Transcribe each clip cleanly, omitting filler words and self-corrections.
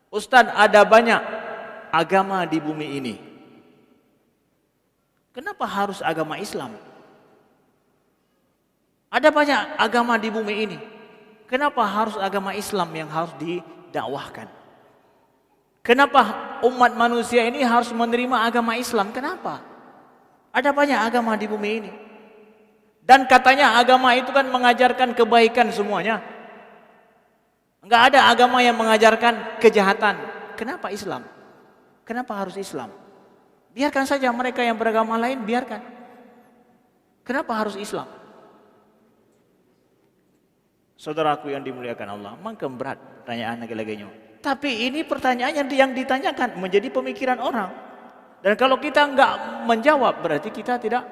Ustadz, ada banyak agama di bumi ini. Kenapa harus agama Islam? Ada banyak agama di bumi ini. Kenapa harus agama Islam yang harus didakwahkan? Kenapa umat manusia ini harus menerima agama Islam? Kenapa? Ada banyak agama di bumi ini. Dan katanya agama itu kan mengajarkan kebaikan semuanya. Enggak ada agama yang mengajarkan kejahatan. Kenapa Islam? Kenapa harus Islam? Biarkan saja mereka yang beragama lain, biarkan. Kenapa harus Islam? Saudaraku yang dimuliakan Allah, makin berat pertanyaan lagi-laginya. Tapi ini pertanyaan yang ditanyakan menjadi pemikiran orang. Dan kalau kita enggak menjawab, berarti kita tidak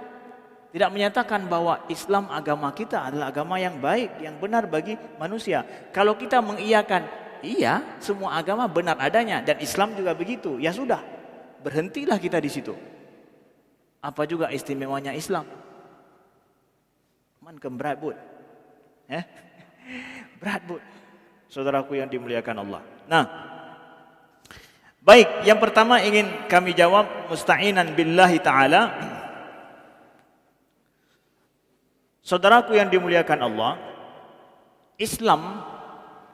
menyatakan bahwa Islam agama kita adalah agama yang baik, yang benar bagi manusia. Kalau kita mengiyakan, iya, semua agama benar adanya dan Islam juga begitu, ya sudah, berhentilah kita di situ. Apa juga istimewanya Islam? Man berat bud, berat bud, saudaraku yang dimuliakan Allah. Nah, baik, yang pertama ingin kami jawab musta'inan billahi ta'ala. Saudaraku yang dimuliakan Allah, Islam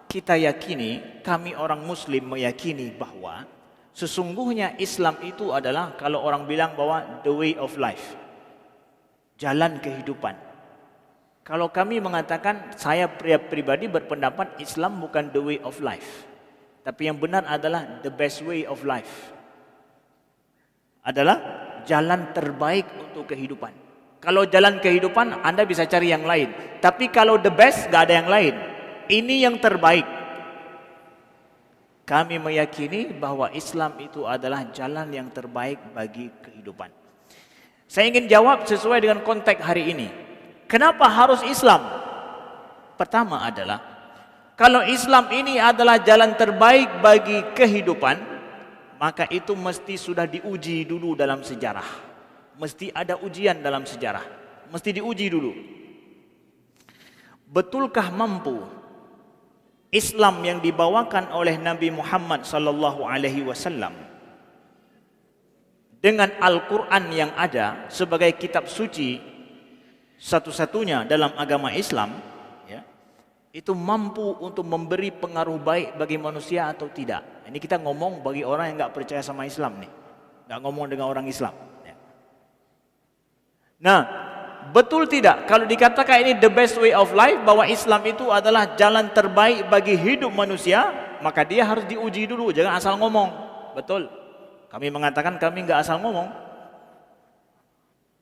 kita yakini, kami orang Muslim meyakini bahwa sesungguhnya Islam itu adalah, kalau orang bilang bahwa the way of life, jalan kehidupan. Kalau kami mengatakan, saya pribadi berpendapat Islam bukan the way of life, tapi yang benar adalah the best way of life, adalah jalan terbaik untuk kehidupan. Kalau jalan kehidupan, Anda bisa cari yang lain. Tapi kalau the best, gak ada yang lain. Ini yang terbaik. Kami meyakini bahwa Islam itu adalah jalan yang terbaik bagi kehidupan. Saya ingin jawab sesuai dengan konteks hari ini. Kenapa harus Islam? Pertama adalah, kalau Islam ini adalah jalan terbaik bagi kehidupan, maka itu mesti sudah diuji dulu dalam sejarah. Mesti ada ujian dalam sejarah. Mesti diuji dulu. Betulkah mampu Islam yang dibawakan oleh Nabi Muhammad sallallahu alaihi wasallam dengan Al-Qur'an yang ada sebagai kitab suci satu-satunya dalam agama Islam, ya, itu mampu untuk memberi pengaruh baik bagi manusia atau tidak? Ini kita ngomong bagi orang yang enggak percaya sama Islam nih. Enggak ngomong dengan orang Islam. Nah, betul tidak kalau dikatakan ini the best way of life, bahwa Islam itu adalah jalan terbaik bagi hidup manusia, maka dia harus diuji dulu, jangan asal ngomong. Betul. Kami mengatakan kami enggak asal ngomong.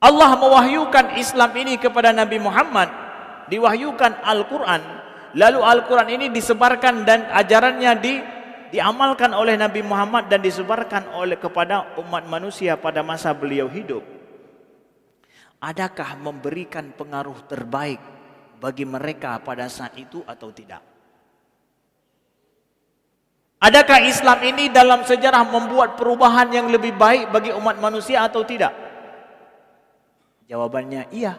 Allah mewahyukan Islam ini kepada Nabi Muhammad, diwahyukan Al-Qur'an, lalu Al-Qur'an ini disebarkan dan ajarannya diamalkan oleh Nabi Muhammad dan disebarkan kepada umat manusia pada masa beliau hidup. Adakah memberikan pengaruh terbaik bagi mereka pada saat itu atau tidak? Adakah Islam ini dalam sejarah membuat perubahan yang lebih baik bagi umat manusia atau tidak? Jawabannya iya.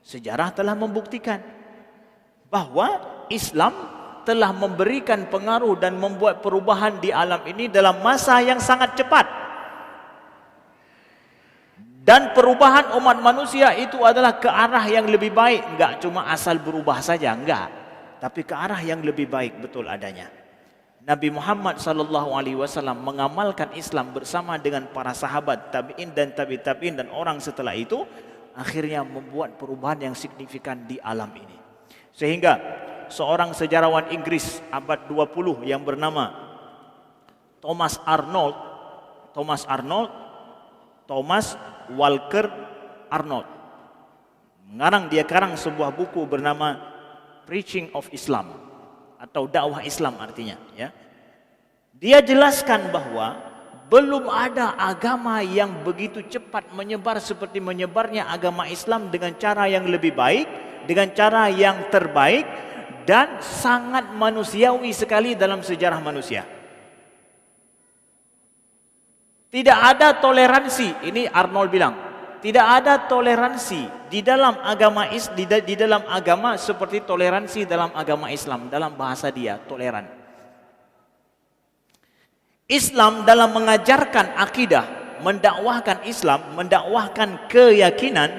Sejarah telah membuktikan bahwa Islam telah memberikan pengaruh dan membuat perubahan di alam ini dalam masa yang sangat cepat. Dan perubahan umat manusia itu adalah ke arah yang lebih baik. Enggak cuma asal berubah saja, enggak. Tapi ke arah yang lebih baik betul adanya. Nabi Muhammad SAW mengamalkan Islam bersama dengan para sahabat, tabi'in dan tabi'in dan orang setelah itu, akhirnya membuat perubahan yang signifikan di alam ini. Sehingga seorang sejarawan Inggris abad 20 yang bernama Thomas Walker Arnold karang sebuah buku bernama Preaching of Islam, atau dakwah Islam artinya, ya. Dia jelaskan bahwa belum ada agama yang begitu cepat menyebar seperti menyebarnya agama Islam dengan cara yang lebih baik, dengan cara yang terbaik dan sangat manusiawi sekali dalam sejarah manusia. Tidak ada toleransi, ini Arnold bilang, tidak ada toleransi di dalam agama seperti toleransi dalam agama Islam. Dalam bahasa dia, toleran. Islam dalam mengajarkan akidah, mendakwahkan Islam, mendakwahkan keyakinan,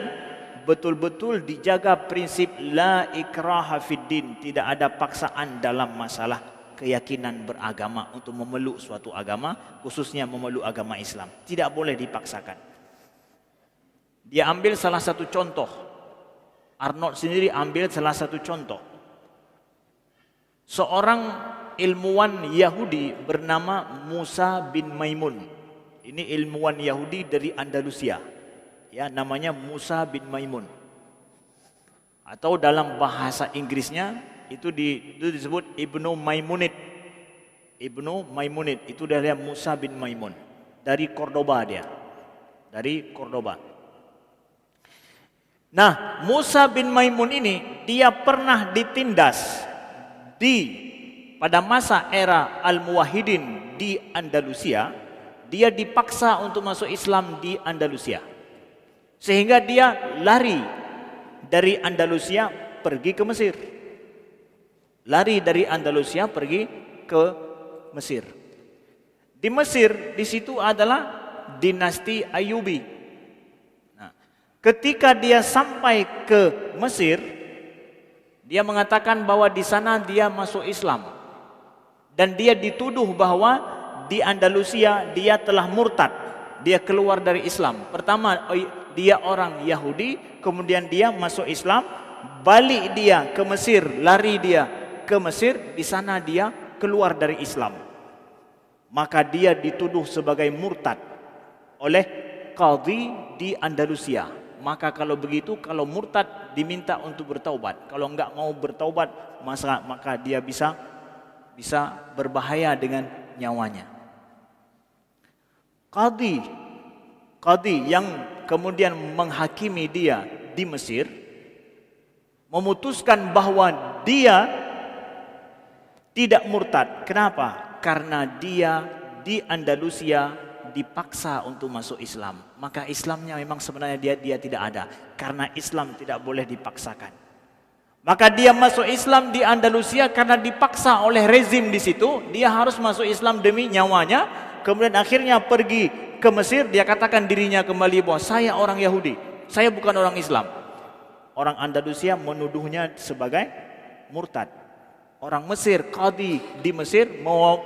betul-betul dijaga prinsip la ikraha fid din, tidak ada paksaan dalam masalah keyakinan beragama untuk memeluk suatu agama, khususnya memeluk agama Islam. Tidak boleh dipaksakan. Dia ambil salah satu contoh. Arnold sendiri ambil salah satu contoh. Seorang ilmuwan Yahudi bernama Musa bin Maimun. Ini ilmuwan Yahudi dari Andalusia. Ya, namanya Musa bin Maimun. Atau dalam bahasa Inggrisnya itu disebut Ibnu Maimunid. Ibnu Maimunid itu dari Musa bin Maimun. Dari Cordoba dia. Dari Cordoba. Nah, Musa bin Maimun ini dia pernah ditindas pada masa era Al-Muwahhidin di Andalusia. Dia dipaksa untuk masuk Islam di Andalusia. Sehingga dia lari dari Andalusia pergi ke Mesir. Lari dari Andalusia pergi ke Mesir. Di Mesir di situ adalah dinasti Ayyubi. Nah, ketika dia sampai ke Mesir, dia mengatakan bahwa di sana dia masuk Islam. Dan dia dituduh bahwa di Andalusia dia telah murtad. Dia keluar dari Islam. Pertama dia orang Yahudi, kemudian dia masuk Islam, balik dia ke Mesir, lari dia ke Mesir, di sana dia keluar dari Islam. Maka dia dituduh sebagai murtad oleh qadhi di Andalusia. Maka kalau begitu, kalau murtad diminta untuk bertaubat. Kalau enggak mau bertaubat, maka dia bisa berbahaya dengan nyawanya. Qadhi yang kemudian menghakimi dia di Mesir memutuskan bahwa dia tidak murtad. Kenapa? Karena dia di Andalusia dipaksa untuk masuk Islam. Maka Islamnya memang sebenarnya dia tidak ada. Karena Islam tidak boleh dipaksakan. Maka dia masuk Islam di Andalusia karena dipaksa oleh rezim di situ. Dia harus masuk Islam demi nyawanya. Kemudian akhirnya pergi ke Mesir. Dia katakan dirinya kembali bahwa saya orang Yahudi. Saya bukan orang Islam. Orang Andalusia menuduhnya sebagai murtad. Orang Mesir, qadhi di Mesir mau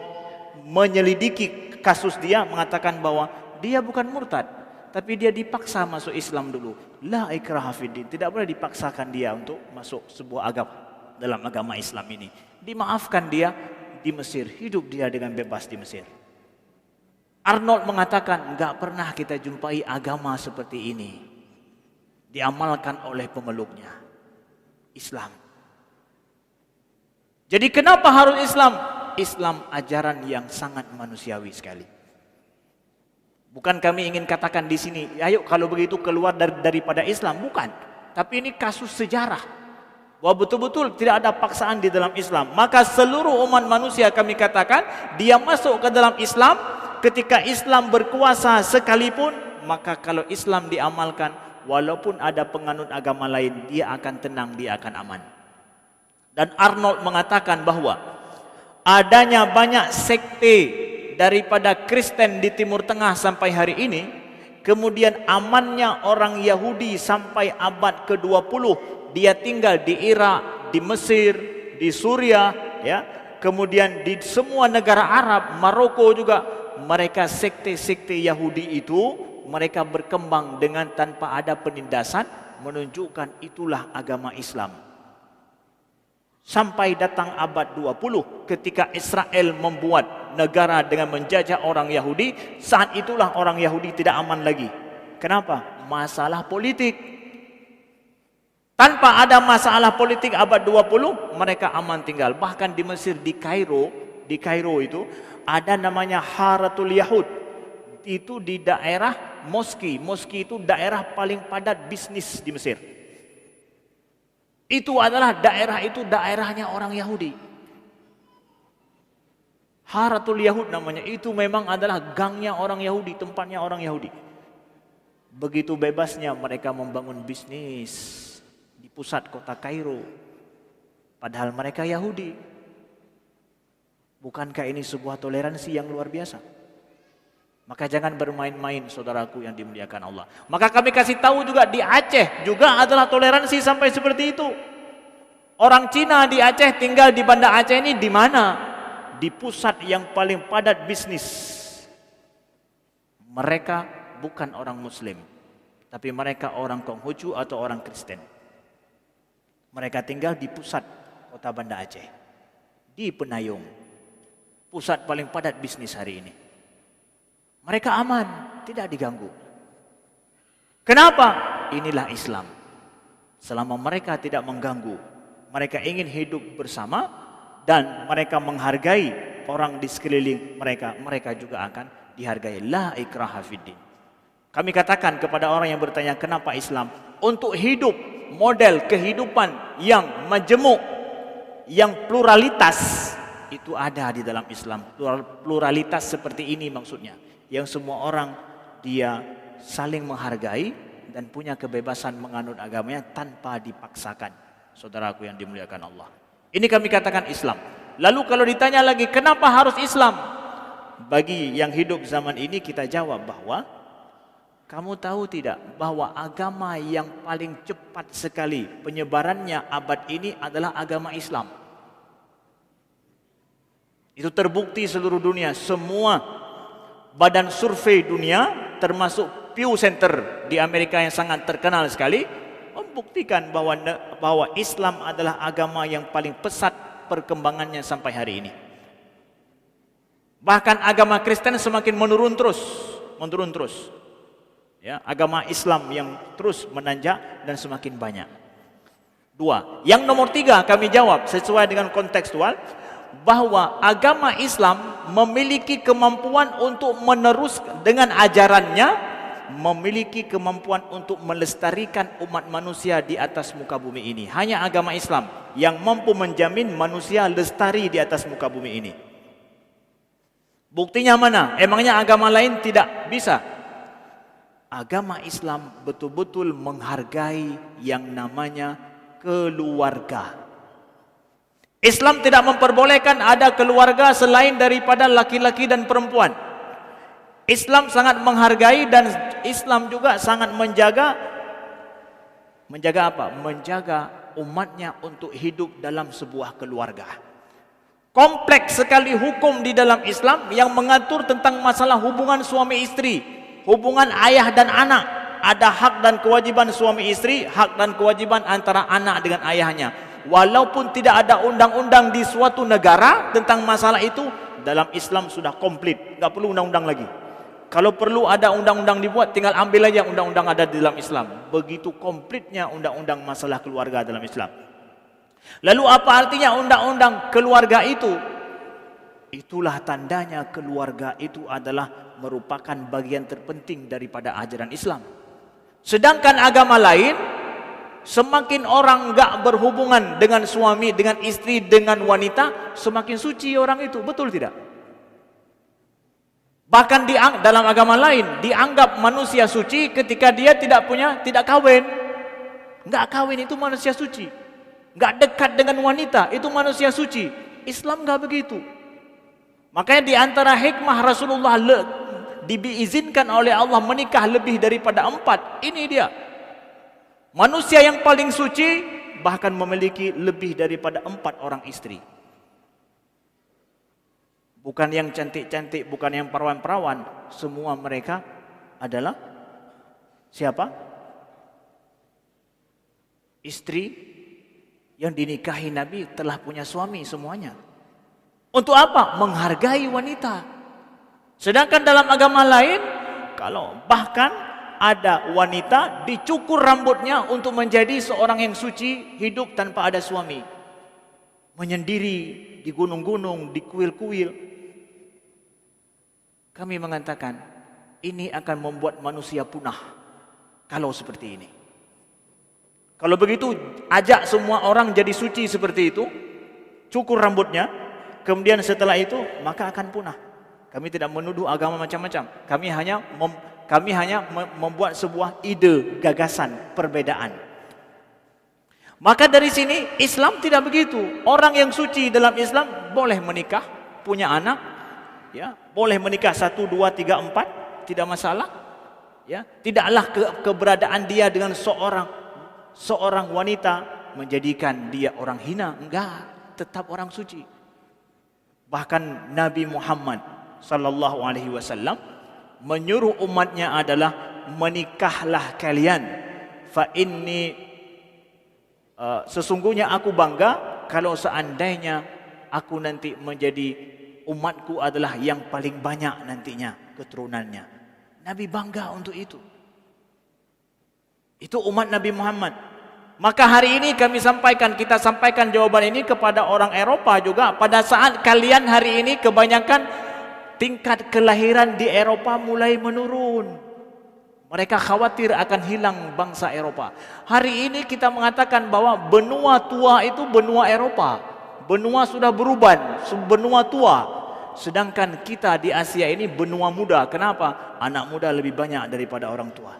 menyelidiki kasus dia, mengatakan bahwa dia bukan murtad, tapi dia dipaksa masuk Islam dulu. La ikraha fiddin, tidak boleh dipaksakan dia untuk masuk sebuah agama dalam agama Islam ini. Dimaafkan dia di Mesir, hidup dia dengan bebas di Mesir. Arnold mengatakan, enggak pernah kita jumpai agama seperti ini diamalkan oleh pemeluknya, Islam. Jadi kenapa harus Islam? Islam ajaran yang sangat manusiawi sekali. Bukan kami ingin katakan di sini, ayo kalau begitu keluar daripada Islam, bukan. Tapi ini kasus sejarah. Bahwa betul-betul tidak ada paksaan di dalam Islam. Maka seluruh umat manusia kami katakan, dia masuk ke dalam Islam, ketika Islam berkuasa sekalipun, maka kalau Islam diamalkan, walaupun ada penganut agama lain, dia akan tenang, dia akan aman. Dan Arnold mengatakan bahwa adanya banyak sekte daripada Kristen di Timur Tengah sampai hari ini, kemudian amannya orang Yahudi sampai abad ke-20, dia tinggal di Irak, di Mesir, di Suriah, ya, kemudian di semua negara Arab, Maroko juga, mereka sekte-sekte Yahudi itu, mereka berkembang dengan tanpa ada penindasan, menunjukkan itulah agama Islam. Sampai datang abad 20 ketika Israel membuat negara dengan menjajah orang Yahudi, saat itulah orang Yahudi tidak aman lagi. Kenapa? Masalah politik. Tanpa ada masalah politik abad 20, mereka aman tinggal. Bahkan di Mesir, di Kairo itu ada namanya Haratul Yahud. Itu di daerah Moski. Moski itu daerah paling padat bisnis di Mesir. Itu adalah daerahnya orang Yahudi. Haratul Yahud namanya. Itu memang adalah gangnya orang Yahudi, tempatnya orang Yahudi. Begitu bebasnya mereka membangun bisnis di pusat kota Kairo. Padahal mereka Yahudi. Bukankah ini sebuah toleransi yang luar biasa? Maka jangan bermain-main saudaraku yang dimuliakan Allah. Maka kami kasih tahu juga di Aceh juga adalah toleransi sampai seperti itu. Orang Cina di Aceh tinggal di Banda Aceh ini di mana? Di pusat yang paling padat bisnis. Mereka bukan orang Muslim, tapi mereka orang Konghucu atau orang Kristen. Mereka tinggal di pusat kota Banda Aceh, di Penayung, pusat paling padat bisnis hari ini. Mereka aman, tidak diganggu. Kenapa? Inilah Islam. Selama mereka tidak mengganggu, mereka ingin hidup bersama dan mereka menghargai orang di sekeliling mereka, mereka juga akan dihargai. La ikraha fiddin. Kami katakan kepada orang yang bertanya kenapa Islam, untuk hidup model kehidupan yang majemuk, yang pluralitas, itu ada di dalam Islam. Pluralitas seperti ini maksudnya, yang semua orang dia saling menghargai dan punya kebebasan menganut agamanya tanpa dipaksakan. Saudaraku yang dimuliakan Allah, ini kami katakan Islam. Lalu kalau ditanya lagi kenapa harus Islam, bagi yang hidup zaman ini kita jawab bahwa kamu tahu tidak bahwa agama yang paling cepat sekali penyebarannya abad ini adalah agama Islam. Itu terbukti seluruh dunia. Semua badan survei dunia termasuk Pew Center di Amerika yang sangat terkenal sekali membuktikan bahwa Islam adalah agama yang paling pesat perkembangannya sampai hari ini. Bahkan agama Kristen semakin menurun terus. Ya, agama Islam yang terus menanjak dan semakin banyak. Dua. Yang nomor tiga kami jawab sesuai dengan kontekstual, bahwa agama Islam memiliki kemampuan untuk meneruskan dengan ajarannya, memiliki kemampuan untuk melestarikan umat manusia di atas muka bumi ini. Hanya agama Islam yang mampu menjamin manusia lestari di atas muka bumi ini. Buktinya mana? Emangnya agama lain tidak bisa? Agama Islam betul-betul menghargai yang namanya keluarga. Islam tidak memperbolehkan ada keluarga selain daripada laki-laki dan perempuan. Islam sangat menghargai dan Islam juga sangat menjaga apa? Menjaga umatnya untuk hidup dalam sebuah keluarga. Kompleks sekali hukum di dalam Islam yang mengatur tentang masalah hubungan suami istri, hubungan ayah dan anak. Ada hak dan kewajiban suami istri, hak dan kewajiban antara anak dengan ayahnya. Walaupun tidak ada undang-undang di suatu negara tentang masalah itu, dalam Islam sudah komplit, nggak perlu undang-undang lagi. Kalau perlu ada undang-undang dibuat, tinggal ambil aja undang-undang ada di dalam Islam. Begitu komplitnya undang-undang masalah keluarga dalam Islam. Lalu apa artinya undang-undang keluarga itu? Itulah tandanya keluarga itu adalah merupakan bagian terpenting daripada ajaran Islam. Sedangkan agama lain, semakin orang enggak berhubungan dengan suami, dengan istri, dengan wanita, semakin suci orang itu. Betul tidak? Bahkan dalam agama lain dianggap manusia suci ketika dia tidak kawin. Enggak kawin itu manusia suci. Enggak dekat dengan wanita itu manusia suci. Islam enggak begitu. Makanya di antara hikmah Rasulullah diizinkan oleh Allah menikah lebih daripada 4. Ini dia. Manusia yang paling suci bahkan memiliki lebih daripada 4 orang istri. Bukan yang cantik-cantik, bukan yang perawan-perawan. Semua mereka adalah siapa? Istri yang dinikahi Nabi telah punya suami semuanya. Untuk apa? Menghargai wanita. Sedangkan dalam agama lain, kalau bahkan ada wanita dicukur rambutnya untuk menjadi seorang yang suci, hidup tanpa ada suami, menyendiri di gunung-gunung, di kuil-kuil. Kami mengatakan ini akan membuat manusia punah kalau seperti ini. Kalau begitu, ajak semua orang jadi suci seperti itu, cukur rambutnya, kemudian setelah itu maka akan punah. Kami tidak menuduh agama macam-macam. Kami hanya membuat sebuah ide, gagasan, perbedaan. Maka dari sini Islam tidak begitu. Orang yang suci dalam Islam boleh menikah, punya anak, ya, boleh menikah 1, 2, 3, 4, tidak masalah. Ya, tidaklah keberadaan dia dengan seorang wanita menjadikan dia orang hina, enggak, tetap orang suci. Bahkan Nabi Muhammad sallallahu alaihi wasallam menyuruh umatnya adalah menikahlah kalian, fa inni sesungguhnya aku bangga kalau seandainya aku nanti menjadi umatku adalah yang paling banyak nantinya keturunannya. Nabi bangga untuk itu. Itu umat Nabi Muhammad. Maka hari ini kita sampaikan jawaban ini kepada orang Eropa juga. Pada saat kalian hari ini kebanyakan tingkat kelahiran di Eropa mulai menurun. Mereka khawatir akan hilang bangsa Eropa. Hari ini kita mengatakan bahwa benua tua itu benua Eropa. Benua sudah berubah, benua tua. Sedangkan kita di Asia ini benua muda. Kenapa? Anak muda lebih banyak daripada orang tua.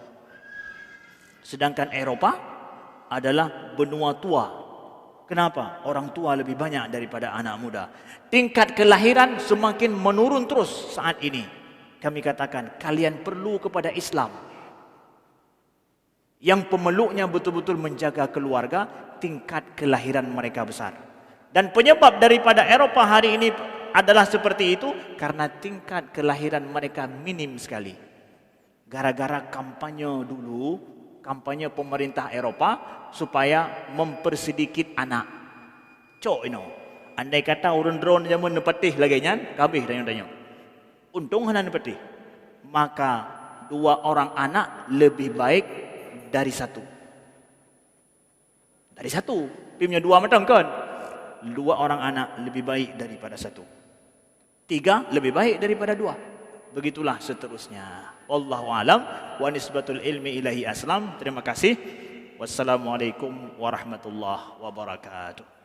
Sedangkan Eropa adalah benua tua. Kenapa? Orang tua lebih banyak daripada anak muda. Tingkat kelahiran semakin menurun terus saat ini. Kami katakan kalian perlu kepada Islam yang pemeluknya betul-betul menjaga keluarga, tingkat kelahiran mereka besar. Dan penyebab daripada Eropa hari ini adalah seperti itu karena tingkat kelahiran mereka minim sekali. Gara-gara kampanye dulu, kampanye pemerintah Eropa supaya mempersedikit anak. Cok ino. Andai kata urun drone zaman nepatih lagi nyan, kabeh tanya-tanya. Untung hana nepatih. Maka 2 orang anak lebih baik dari 1. Dari 1. Pimnya 2 matang kan? 2 orang anak lebih baik daripada 1. 3 lebih baik daripada 2. Begitulah seterusnya. Wallahu alam wa nisbatul ilmi ilahi aslam. Terima kasih. Wassalamualaikum warahmatullahi wabarakatuh.